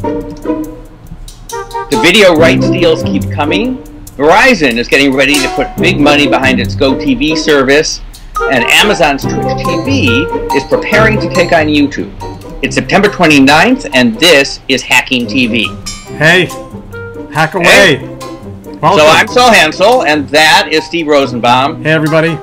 The video rights deals keep coming. Verizon is getting ready to put big money behind its GoTV service, and Amazon's Twitch TV is preparing to take on YouTube. It's September 29th, and this is Hacking TV. Hey, hack away. Hey. So I'm Saul Hansel, and that is Steve Rosenbaum. Hey, everybody.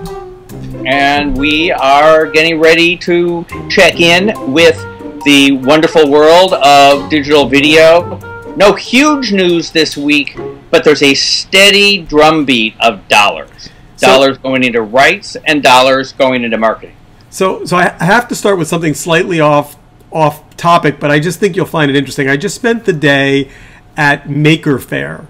And we are getting ready to check in with the wonderful world of digital video. No huge news this week, but there's a steady drumbeat of dollars. Dollars going into rights and dollars going into marketing. So I have to start with something slightly off topic, but I just think you'll find it interesting. I just spent the day at Maker Faire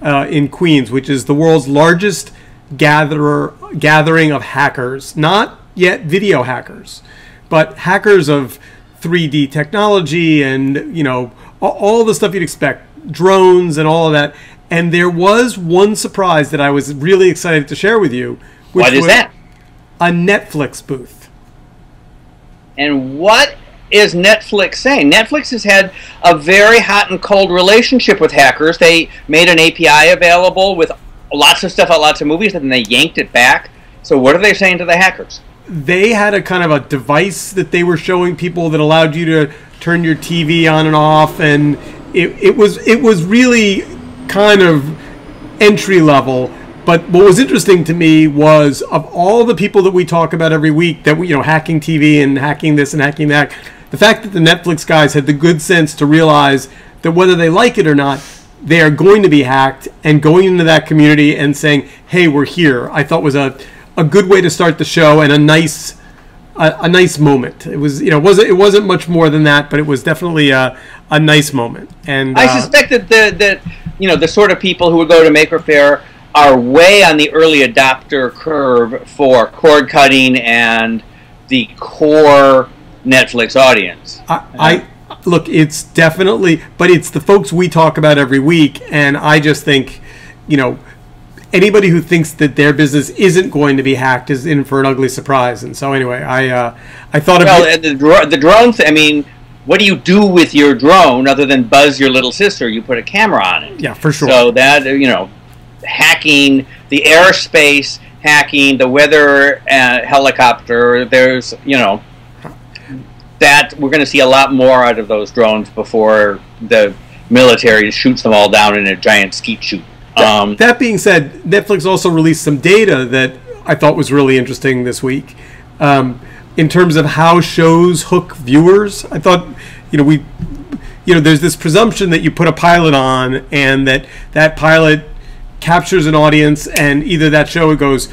in Queens, which is the world's largest gathering of hackers. Not yet video hackers, but hackers of 3D technology and, you know, all the stuff you'd expect, drones and all of that. And there was one surprise that I was really excited to share with you. What is that? A Netflix booth. And what is Netflix saying? Netflix has had a very hot and cold relationship with hackers. They made an API available with lots of stuff out, lots of movies, and then they yanked it back. So what are they saying to the hackers? They had a kind of a device that they were showing people that allowed you to turn your TV on and off, and it was really kind of entry level. But what was interesting to me was, of all the people that we talk about every week that hacking TV and hacking this and hacking that, the fact that the Netflix guys had the good sense to realize that whether they like it or not, they are going to be hacked, and going into that community and saying, "Hey, we're here," I thought was a good way to start the show, and a nice moment. It was, it wasn't much more than that, but it was definitely a nice moment. And I suspect that the sort of people who would go to Maker Faire are way on the early adopter curve for cord cutting and the core Netflix audience. I look, it's definitely, but it's the folks we talk about every week, and I just think, anybody who thinks that their business isn't going to be hacked is in for an ugly surprise. And so anyway, I thought about the drone thing. I mean, what do you do with your drone other than buzz your little sister? You put a camera on it. Yeah, for sure. So that, hacking the airspace, hacking the weather helicopter, there's, that we're going to see a lot more out of those drones before the military shoots them all down in a giant skeet shoot. That being said, Netflix also released some data that I thought was really interesting this week, in terms of how shows hook viewers. I thought, there's this presumption that you put a pilot on, and that pilot captures an audience, and either that show goes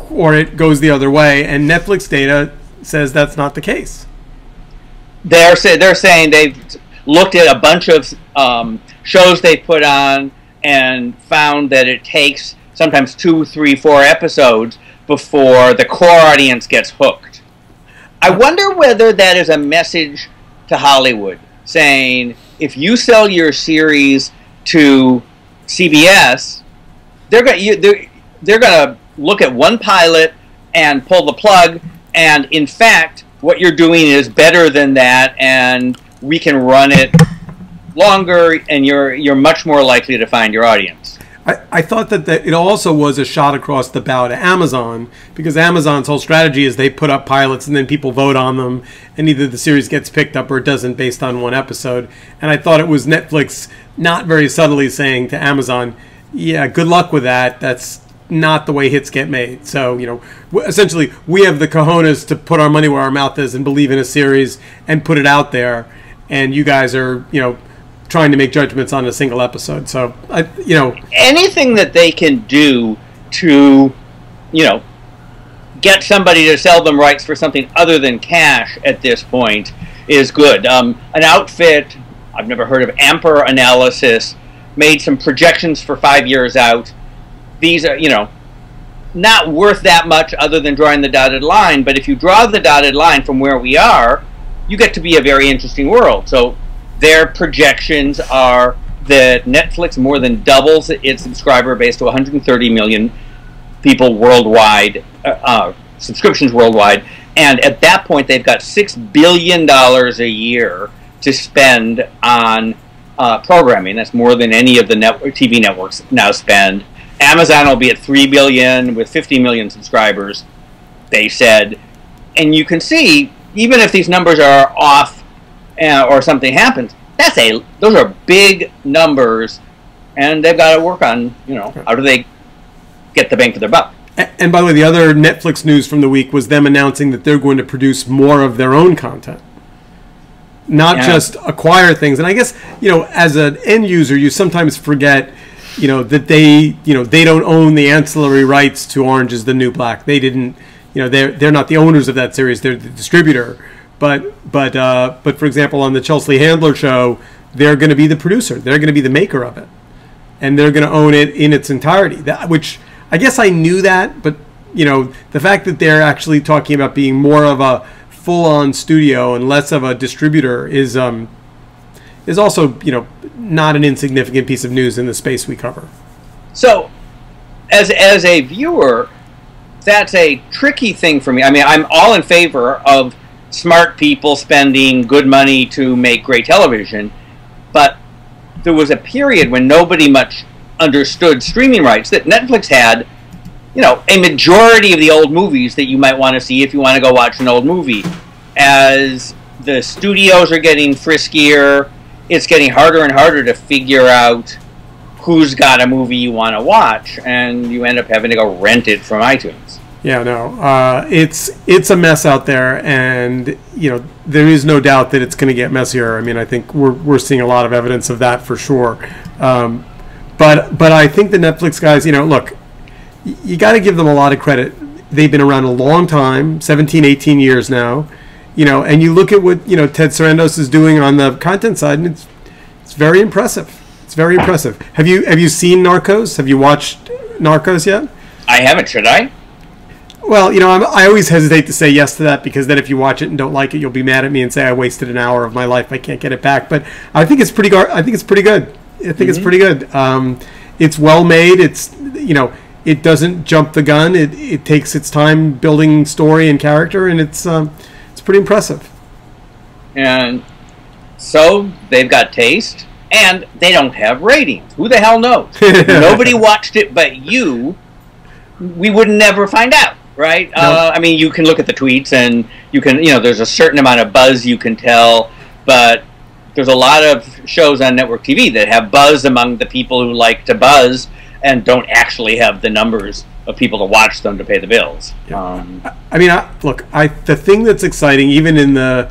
or it goes the other way. And Netflix data says that's not the case. They're saying they've looked at a bunch of shows they put on and found that it takes sometimes 2, 3, 4 episodes before the core audience gets hooked. I wonder whether that is a message to Hollywood, saying, if you sell your series to CBS, they're going to look at one pilot and pull the plug, and in fact, what you're doing is better than that, and we can run it longer, and you're much more likely to find your audience. I thought that it also was a shot across the bow to Amazon, because Amazon's whole strategy is they put up pilots and then people vote on them, and either the series gets picked up or it doesn't based on one episode. And I thought it was Netflix not very subtly saying to Amazon, yeah, good luck with that. That's not the way hits get made. So, essentially, we have the cojones to put our money where our mouth is and believe in a series and put it out there, and you guys are, trying to make judgments on a single episode. So, anything that they can do to, get somebody to sell them rights for something other than cash at this point is good. An outfit, I've never heard of, Ampere Analysis, made some projections for 5 years out. These are, not worth that much other than drawing the dotted line, but if you draw the dotted line from where we are, you get to be a very interesting world. So their projections are that Netflix more than doubles its subscriber base to 130 million people worldwide, subscriptions worldwide, and at that point they've got $6 billion a year to spend on programming. That's more than any of the TV networks now spend. Amazon will be at $3 billion with 50 million subscribers, they said. And you can see, even if these numbers are off or something happens, those are big numbers, and they've got to work on, how do they get the bang for their buck. And by the way, the other Netflix news from the week was them announcing that they're going to produce more of their own content, not just acquire things. And I guess, as an end user, you sometimes forget, that they don't own the ancillary rights to Orange is the New Black. They didn't, they're not the owners of that series. They're the distributor. But for example, on the Chelsea Handler show, they're going to be the producer. They're going to be the maker of it, and they're going to own it in its entirety. Which I guess I knew that, but the fact that they're actually talking about being more of a full-on studio and less of a distributor is also not an insignificant piece of news in the space we cover. So, as a viewer, that's a tricky thing for me. I mean, I'm all in favor of smart people spending good money to make great television, but there was a period when nobody much understood streaming rights, that Netflix had, a majority of the old movies that you might want to see if you want to go watch an old movie. As the studios are getting friskier, it's getting harder and harder to figure out who's got a movie you want to watch, and you end up having to go rent it from iTunes. Yeah, no, it's a mess out there, and there is no doubt that it's going to get messier. I mean, I think we're seeing a lot of evidence of that for sure. But I think the Netflix guys, look, you got to give them a lot of credit. They've been around a long time, 17, 18 years now, and you look at what Ted Sarandos is doing on the content side, and it's very impressive. It's very impressive. Have you seen Narcos? Have you watched Narcos yet? I haven't. Should I? Well, I always hesitate to say yes to that, because then if you watch it and don't like it, you'll be mad at me and say I wasted an hour of my life. I can't get it back. But I think it's pretty good. I think it's pretty good. It's well made. It's it doesn't jump the gun. It takes its time building story and character, and it's pretty impressive. And so they've got taste, and they don't have ratings. Who the hell knows? Nobody watched it but you. We would never find out. Right? No. I mean, you can look at the tweets, and you can, there's a certain amount of buzz you can tell, but there's a lot of shows on network TV that have buzz among the people who like to buzz and don't actually have the numbers of people to watch them to pay the bills. Yeah. The thing that's exciting, even in the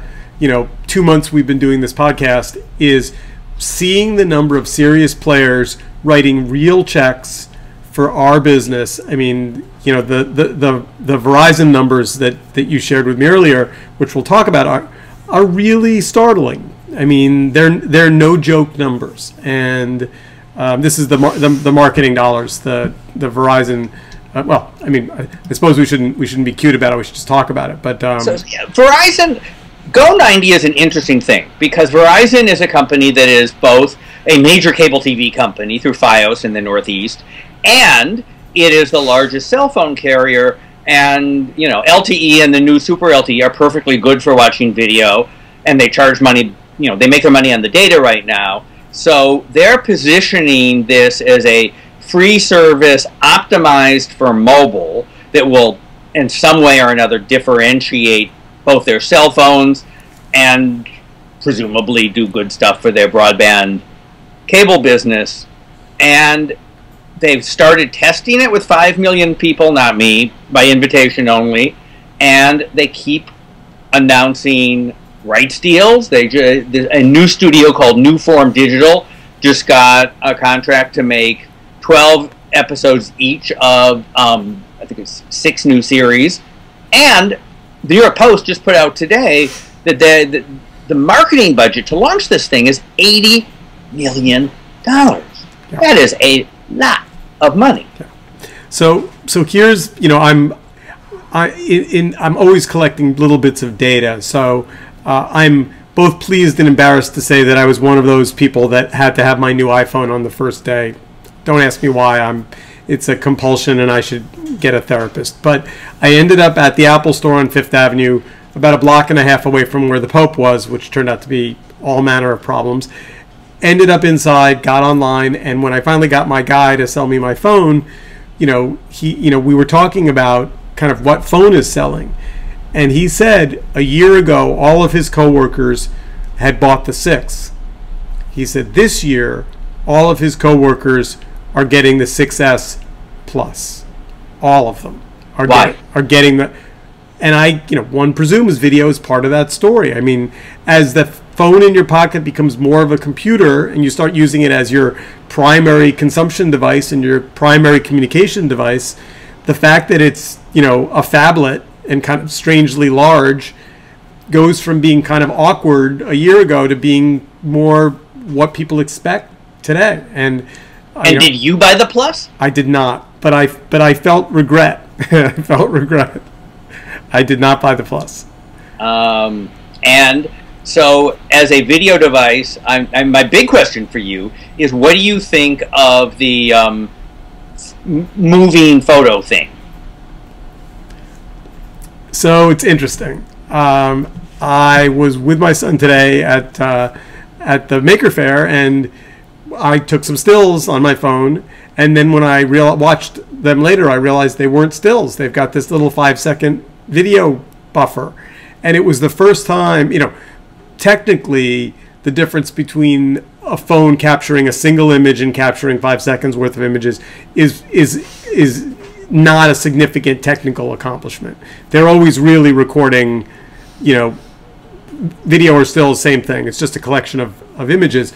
2 months we've been doing this podcast, is seeing the number of serious players writing real checks for our business. I mean, the Verizon numbers that you shared with me earlier, which we'll talk about, are really startling. I mean, they're no joke numbers, and this is the marketing dollars, the Verizon. I suppose we shouldn't be cute about it. We should just talk about it. But Verizon Go90 is an interesting thing, because Verizon is a company that is both a major cable TV company through Fios in the Northeast, and it is the largest cell phone carrier, and LTE and the new Super LTE are perfectly good for watching video, and they charge money, they make their money on the data right now. So they're positioning this as a free service optimized for mobile that will in some way or another differentiate both their cell phones and presumably do good stuff for their broadband cable business. And they've started testing it with 5 million people, not me, by invitation only, and they keep announcing rights deals. A new studio called Newform Digital just got a contract to make 12 episodes each of, I think it's 6 new series. And the New York Post just put out today that the marketing budget to launch this thing is $80 million. Yeah. That is a lot of money. So here's, I'm always collecting little bits of data. So I'm both pleased and embarrassed to say that I was one of those people that had to have my new iPhone on the first day. Don't ask me why. It's a compulsion, and I should get a therapist. But I ended up at the Apple Store on Fifth Avenue, about a block and a half away from where the Pope was, which turned out to be all manner of problems. Ended up inside, got online, and when I finally got my guy to sell me my phone, we were talking about kind of what phone is selling. And he said a year ago, all of his coworkers had bought the 6. He said this year, all of his coworkers are getting the 6S Plus. All of them are getting the. And one presumes video is part of that story. I mean, as the phone in your pocket becomes more of a computer and you start using it as your primary consumption device and your primary communication device, the fact that it's, a phablet and kind of strangely large goes from being kind of awkward a year ago to being more what people expect today. And did you buy the Plus? I did not, but I felt regret. I felt regret. I did not buy the Plus. And so, as a video device, my big question for you is, what do you think of the moving photo thing? So it's interesting. I was with my son today at the Maker Faire, and I took some stills on my phone. And then when I watched them later, I realized they weren't stills. They've got this little 5-second video buffer, and it was the first time. Technically, the difference between a phone capturing a single image and capturing 5 seconds worth of images is not a significant technical accomplishment. They're always really recording, video or still, same thing. It's just a collection of images.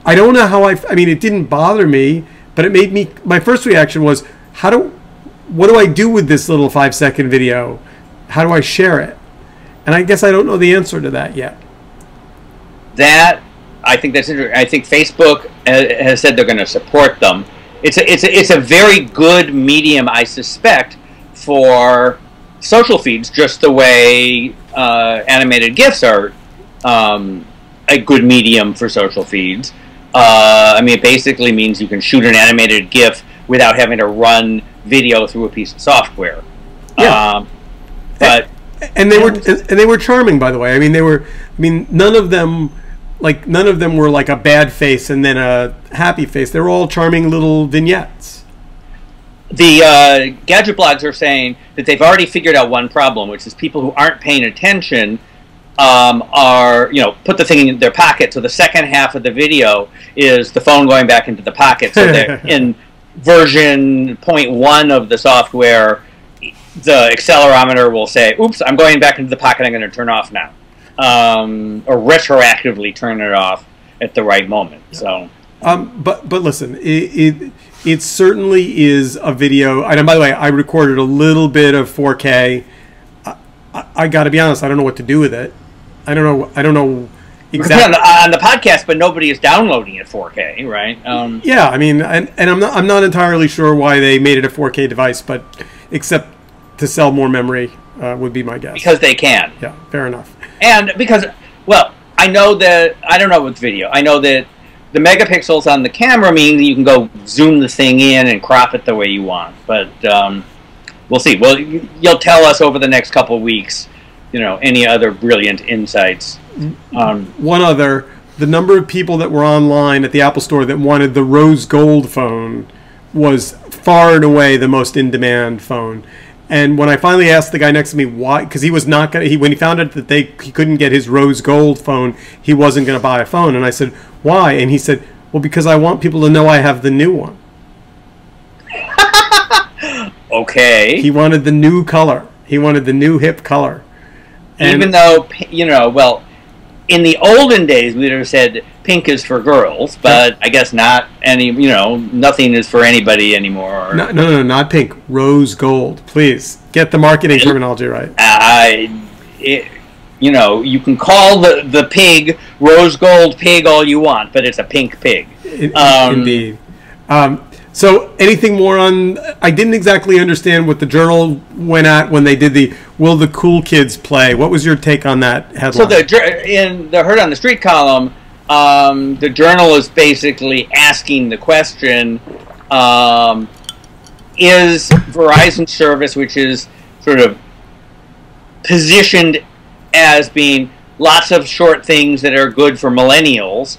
I don't know how I mean, it didn't bother me, but it made me, my first reaction was, what do I do with this little 5-second video? How do I share it? And I guess I don't know the answer to that yet. I think that's interesting. I think Facebook has said they're going to support them. It's a very good medium, I suspect, for social feeds, just the way animated GIFs are a good medium for social feeds. I mean, it basically means you can shoot an animated GIF without having to run video through a piece of software. Yeah. And they were charming, by the way. I mean, none of them were like a bad face and then a happy face. They were all charming little vignettes. The gadget blogs are saying that they've already figured out one problem, which is people who aren't paying attention put the thing in their pocket. So the second half of the video is the phone going back into the pocket. So they're in version 0.1 of the software, the accelerometer will say, oops, I'm going back into the pocket, I'm going to turn off now. Or retroactively turn it off at the right moment. So, but listen, it certainly is a video. And by the way, I recorded a little bit of 4K. I got to be honest, I don't know what to do with it. I don't know exactly on the podcast, but nobody is downloading it 4K, right? Yeah, I mean, and I'm not entirely sure why they made it a 4K device, but except to sell more memory would be my guess. Because they can. Yeah, fair enough. And because, well, I know that, I don't know with video, I know that the megapixels on the camera mean that you can go zoom the thing in and crop it the way you want. But we'll see. Well, you'll tell us over the next couple of weeks, any other brilliant insights. One other, the number of people that were online at the Apple Store that wanted the rose gold phone was far and away the most in-demand phone. And when I finally asked the guy next to me why, because he was not going to, when he found out that he couldn't get his rose gold phone, he wasn't going to buy a phone. And I said, why? And he said, well, because I want people to know I have the new one. Okay. He wanted the new color. He wanted the new hip color. And even though, well, in the olden days, we would have said pink is for girls, but I guess not any, nothing is for anybody anymore. No, not pink. Rose gold. Please, get the marketing terminology right. You can call the pig rose gold pig all you want, but it's a pink pig. Indeed. So anything more on, I didn't exactly understand what the Journal went at when they did the Will the Cool Kids Play? What was your take on that headline? So in the Heard on the Street column, the Journal is basically asking the question, is Verizon service, which is sort of positioned as being lots of short things that are good for millennials.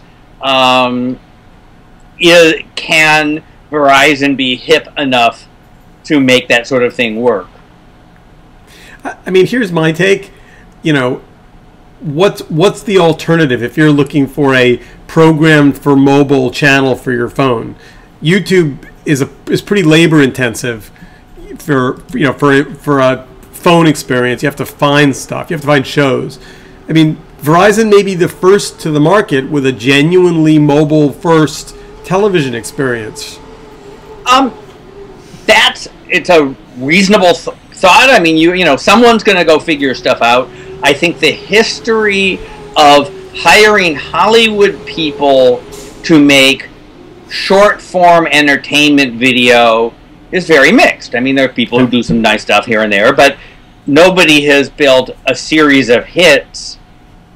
Can Verizon be hip enough to make that sort of thing work? I mean, here's my take. You know, what's the alternative if you're looking for a programmed for mobile channel for your phone? YouTube is pretty labor intensive for a phone experience. You have to find stuff. You have to find shows. I mean, Verizon may be the first to the market with a genuinely mobile first television experience. It's a reasonable thought. I mean, you know, someone's going to go figure stuff out. I think the history of hiring Hollywood people to make short form entertainment video is very mixed. I mean, there are people who do some nice stuff here and there, but nobody has built a series of hits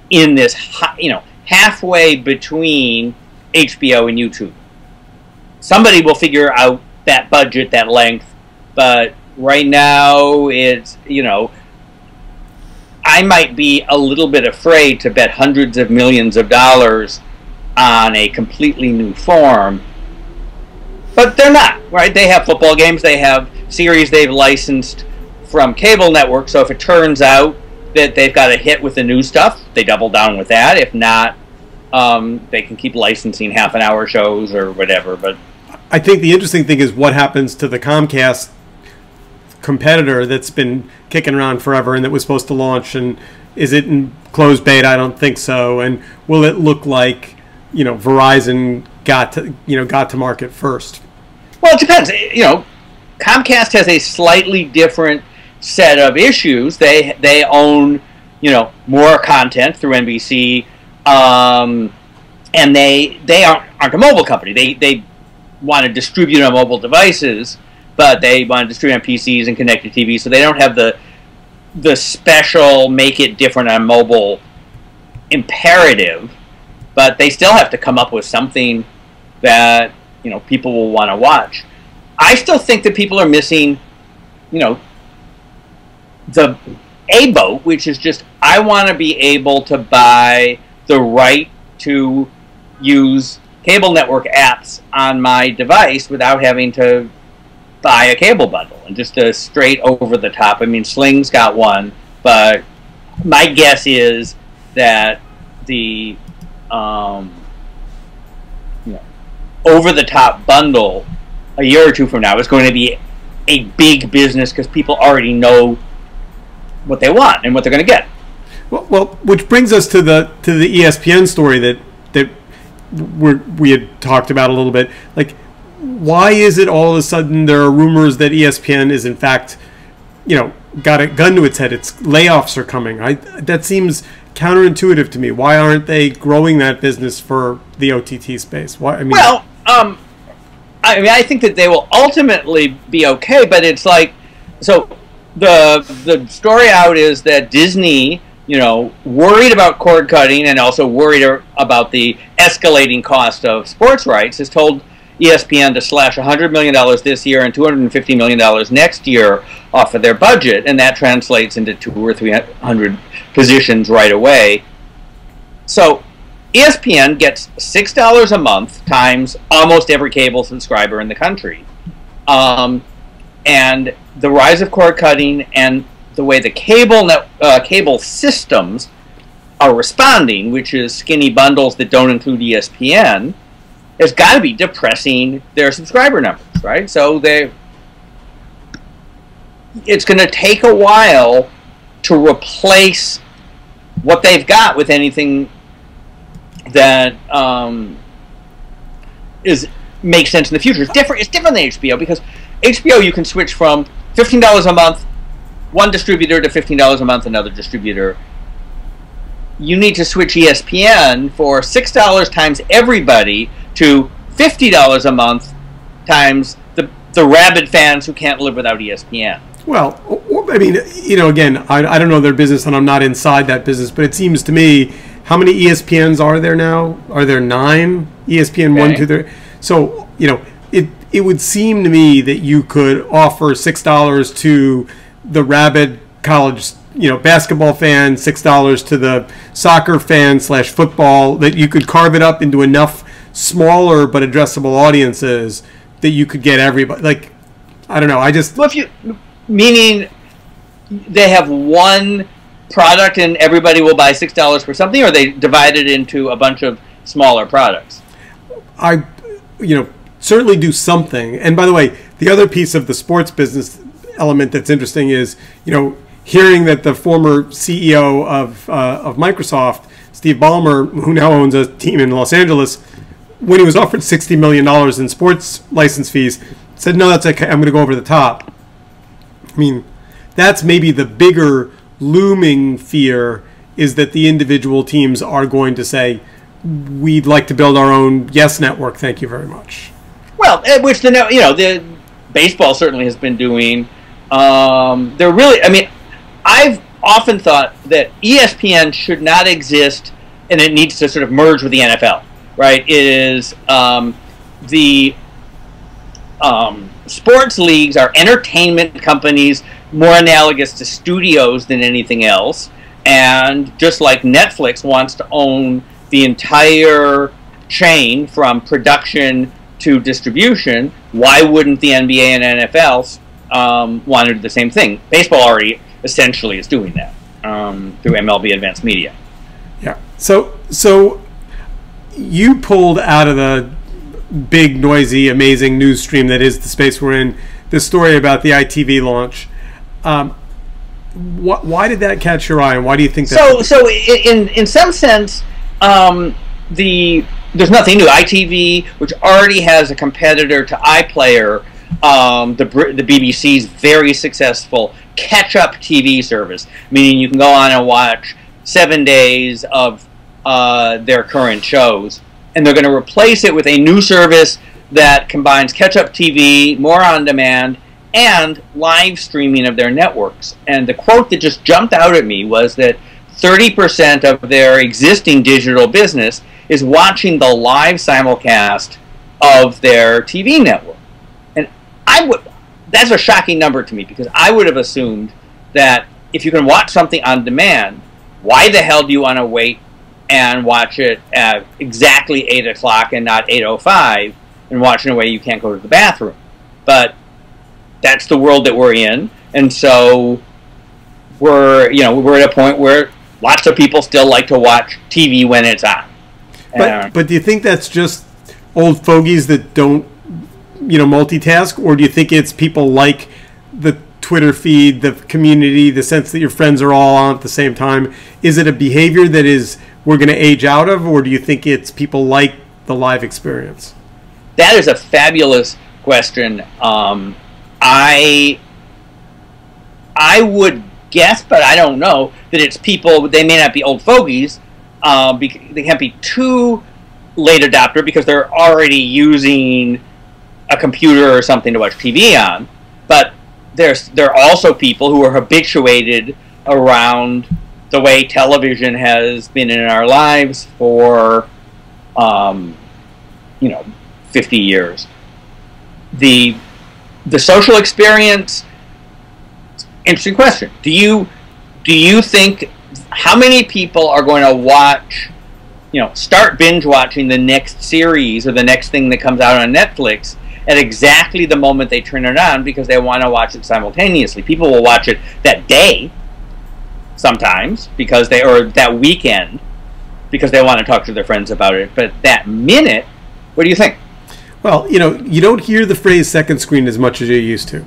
in this, you know, halfway between HBO and YouTube. Somebody will figure out that budget, that length, but right now it's, you know, I might be a little bit afraid to bet hundreds of millions of dollars on a completely new form, but they're not, right? They have football games, they have series they've licensed from cable networks, so if it turns out that they've got a hit with the new stuff, they double down with that. If not, they can keep licensing half-an-hour shows or whatever. But I think the interesting thing is what happens to the Comcast competitor that's been kicking around forever and that was supposed to launch, and is it in closed beta? I don't think so. And will it look like, you know, Verizon got to market first? Well, it depends. You know, Comcast has a slightly different set of issues. They own, you know, more content through NBC, and they aren't a mobile company. They want to distribute on mobile devices, but they want to distribute on PCs and connected TV, so they don't have the special make it different on mobile imperative, but they still have to come up with something that, you know, people will want to watch. I still think that people are missing, you know, the A boat, which is just, I want to be able to buy the right to use cable network apps on my device without having to buy a cable bundle, and just a straight over the top. I mean, Sling's got one, but my guess is that the you know, over the top bundle a year or two from now is going to be a big business because people already know what they want and what they're going to get. Well, which brings us to the ESPN story that we had talked about a little bit. Like, why is it all of a sudden there are rumors that ESPN is in fact, you know, got a gun to its head? Its layoffs are coming. That seems counterintuitive to me. Why aren't they growing that business for the OTT space? Why? I mean, well, I think that they will ultimately be okay, but it's like, so the story out is that Disney, you know, worried about cord cutting and also worried about the escalating cost of sports rights, has told ESPN to slash $100 million this year and $250 million next year off of their budget, and that translates into 200 or 300 positions right away. So ESPN gets $6 a month times almost every cable subscriber in the country. And the rise of cord cutting and the way the cable systems are responding, which is skinny bundles that don't include ESPN, has got to be depressing their subscriber numbers, right? So it's going to take a while to replace what they've got with anything that makes sense in the future. It's different than HBO, because HBO you can switch from $15 a month, one distributor, to $15 a month, another distributor. You need to switch ESPN for $6 times everybody to $50 a month times the rabid fans who can't live without ESPN. Well, I mean, you know, again, I don't know their business and I'm not inside that business, but it seems to me, how many ESPNs are there now? Are there 9? ESPN okay. 1, 2, 3. So, you know, it would seem to me that you could offer $6 to the rabid college basketball fan, $6 to the soccer fan / football, that you could carve it up into enough smaller but addressable audiences that you could get everybody. Like, I don't know. Meaning they have one product and everybody will buy $6 for something, or they divide it into a bunch of smaller products? I certainly do something. And by the way, the other piece of the sports business element that's interesting is, hearing that the former CEO of Microsoft, Steve Ballmer, who now owns a team in Los Angeles, when he was offered $60 million in sports license fees, said, no, that's okay, I'm going to go over the top. I mean, that's maybe the bigger looming fear, is that the individual teams are going to say, we'd like to build our own Yes Network, thank you very much. Well, which the baseball certainly has been doing. They're really, I've often thought that ESPN should not exist, and it needs to sort of merge with the NFL, right? It is the sports leagues are entertainment companies, more analogous to studios than anything else. And just like Netflix wants to own the entire chain from production to distribution, why wouldn't the NBA and NFL want to do the same thing? Baseball already essentially is doing that through MLB Advanced Media. Yeah. So you pulled out of the big, noisy, amazing news stream that is the space we're in this story about the ITV launch. Why did that catch your eye, and why do you think that? So in some sense, there's nothing new. ITV, which already has a competitor to iPlayer, the BBC's very successful catch-up TV service, meaning you can go on and watch 7 days of their current shows, and they're going to replace it with a new service that combines catch-up TV, more on demand, and live streaming of their networks. And the quote that just jumped out at me was that 30% of their existing digital business is watching the live simulcast of their TV network. And that's a shocking number to me, because I would have assumed that if you can watch something on demand, why the hell do you want to wait and watch it at exactly 8 o'clock and not 8:05 and watch in a way you can't go to the bathroom? But that's the world that we're in, and so we're at a point where lots of people still like to watch TV when it's on. But do you think that's just old fogies that don't multitask, or do you think it's people like the Twitter feed, the community, the sense that your friends are all on at the same time? Is it a behavior that we're going to age out of, or do you think it's people like the live experience? That is a fabulous question. I would guess, but I don't know, that it's people. They may not be old fogies. They can't be too late adopter because they're already using a computer or something to watch TV on. But there are also people who are habituated around the way television has been in our lives for 50 years. The social experience, interesting question. Do you think, how many people are going to watch, start binge watching the next series or the next thing that comes out on Netflix at exactly the moment they turn it on because they want to watch it simultaneously? People will watch it that day sometimes or that weekend because they want to talk to their friends about it. But that minute, what do you think? Well, you don't hear the phrase second screen as much as you used to.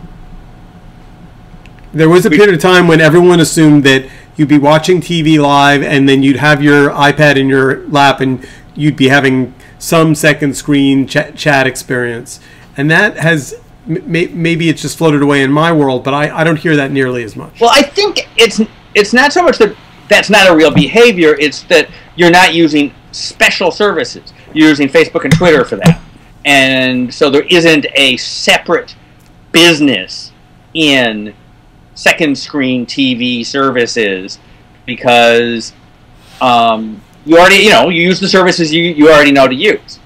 There was a period of time when everyone assumed that you'd be watching TV live and then you'd have your iPad in your lap and you'd be having some second screen chat experience. And that has, maybe it's just floated away in my world, but I don't hear that nearly as much. Well, I think it's not so much that that's not a real behavior, it's that you're not using special services. You're using Facebook and Twitter for that. And so there isn't a separate business in second screen TV services because you already, you use the services you already know to use.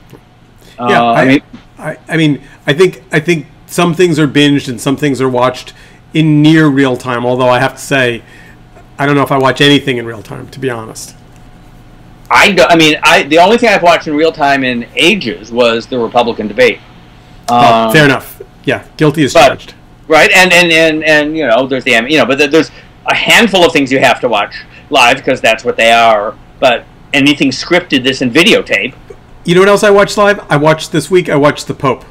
I think some things are binged and some things are watched in near real time, although I have to say I don't know if I watch anything in real time, to be honest. The only thing I've watched in real time in ages was the Republican debate. Fair enough. Yeah, guilty as charged. Right, and there's but there's a handful of things you have to watch live because that's what they are. But anything scripted that's in videotape. You know what else I watched live? I watched this week. I watched the Pope.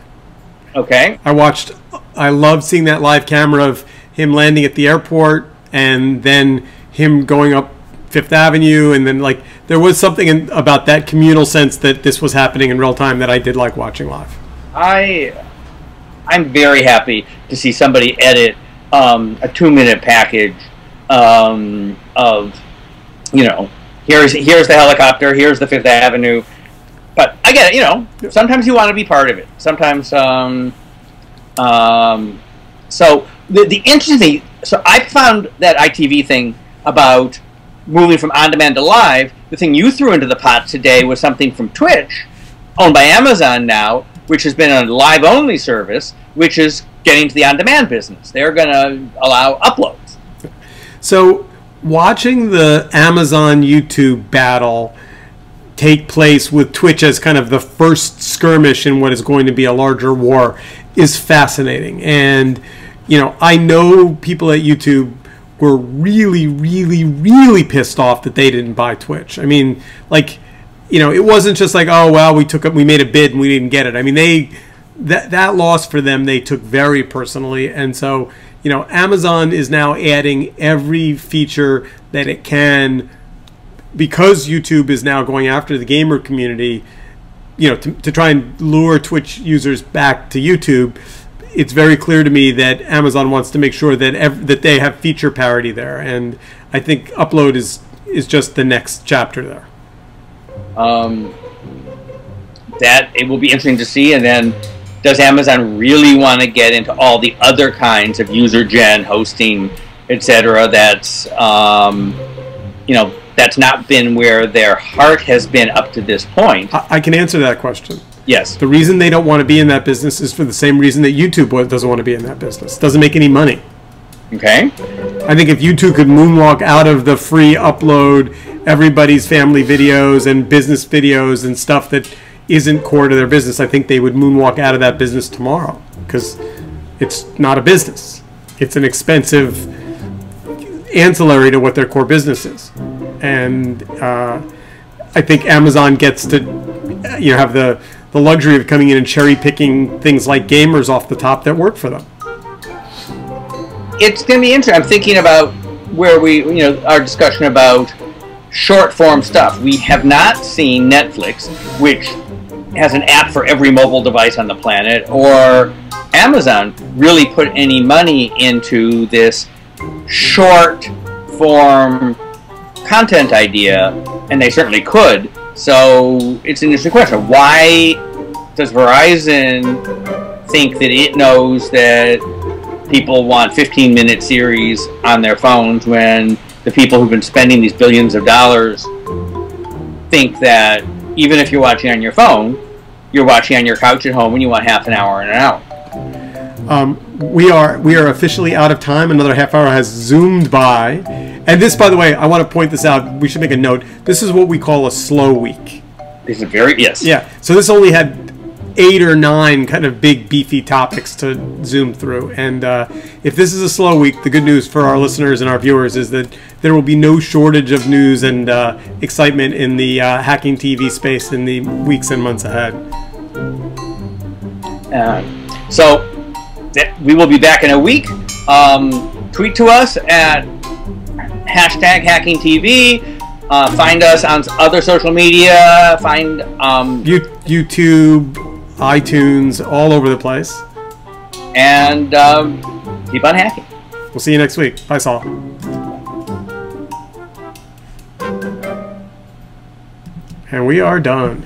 Okay. I loved seeing that live camera of him landing at the airport and then him going up Fifth Avenue, and then there was something about that communal sense that this was happening in real time that I did like watching live. I'm very happy to see somebody edit a 2-minute package of here's the helicopter, here's the Fifth Avenue. But I get it, sometimes you want to be part of it. Sometimes, so the interesting thing, so I found that ITV thing about moving from on-demand to live, the thing you threw into the pot today was something from Twitch, owned by Amazon now, which has been a live-only service, which is getting to the on-demand business. They're going to allow uploads. So watching the Amazon YouTube battle take place with Twitch as kind of the first skirmish in what is going to be a larger war is fascinating. And, I know people at YouTube were really, really, really pissed off that they didn't buy Twitch. I mean, it wasn't just oh, well, we made a bid and we didn't get it. I mean, that loss for them, they took very personally. And so, Amazon is now adding every feature that it can, because YouTube is now going after the gamer community, to try and lure Twitch users back to YouTube. It's very clear to me that Amazon wants to make sure that that they have feature parity there, and I think upload is just the next chapter there. That it will be interesting to see, and then does Amazon really want to get into all the other kinds of user gen hosting, etc.? That's that's not been where their heart has been up to this point. I can answer that question. Yes. The reason they don't want to be in that business is for the same reason that YouTube doesn't want to be in that business. It doesn't make any money. Okay. I think if YouTube could moonwalk out of the free upload, everybody's family videos and business videos and stuff that isn't core to their business, I think they would moonwalk out of that business tomorrow, because it's not a business. It's an expensive ancillary to what their core business is. And I think Amazon gets to have the luxury of coming in and cherry picking things like gamers off the top that work for them. It's going to be interesting. I'm thinking about where our discussion about short form stuff. We have not seen Netflix, which has an app for every mobile device on the planet, or Amazon really put any money into this short form content idea, and they certainly could. So it's an interesting question. Why does Verizon think that it knows that people want 15-minute series on their phones when the people who've been spending these billions of dollars think that even if you're watching on your phone, you're watching on your couch at home and you want half an hour and an hour? We are officially out of time. Another half hour has zoomed by. And this, by the way, I want to point this out. We should make a note. This is what we call a slow week. This is yes. Yeah. So this only had 8 or 9 kind of big, beefy topics to zoom through. And if this is a slow week, the good news for our listeners and our viewers is that there will be no shortage of news and excitement in the hacking TV space in the weeks and months ahead. So we will be back in a week. Tweet to us at #HackingTV. Find us on other social media. Find YouTube, iTunes, all over the place. And keep on hacking. We'll see you next week. Bye, Saul. And we are done.